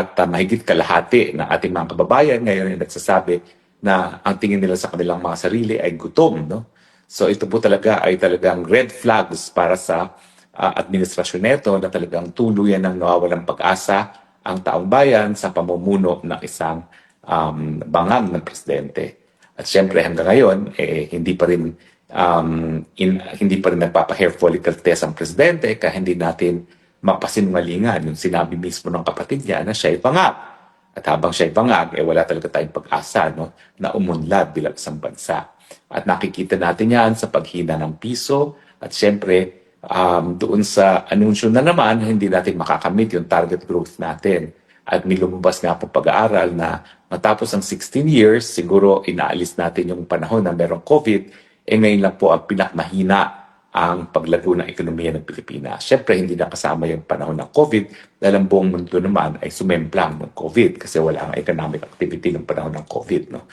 At mahigit kalahati ng ating mga kababayan ngayon ay nagsasabi na ang tingin nila sa kanilang mga sarili ay gutom. No? So ito po talaga ay talagang red flags para sa administrasyon nito na talagang tuluyan ng nawawalang pag-asa ang taong bayan sa pamumuno ng isang bangag ng presidente. At syempre hanggang ngayon, hindi pa rin nagpapa-hair follicle test ang presidente kaya hindi natin mapasinungalingan yung sinabi mismo ng kapatid niya na siya ay bangag. At habang siya ay bangag, wala talaga tayong pag-asa no, na umunlad bilang isang bansa. At nakikita natin yan sa paghina ng piso at syempre doon sa anunsyo na naman, hindi natin makakamit yung target growth natin. At may lumabas nga po pag-aaral na matapos ang 16 years, siguro inaalis natin yung panahon na merong COVID, ngayon lang po ang pinakmahina ang paglago ng ekonomiya ng Pilipinas. Siyempre, hindi na kasama yung panahon ng COVID dahil ang buong mundo naman ay sumemplang ng COVID kasi wala ang economic activity ng panahon ng COVID. No?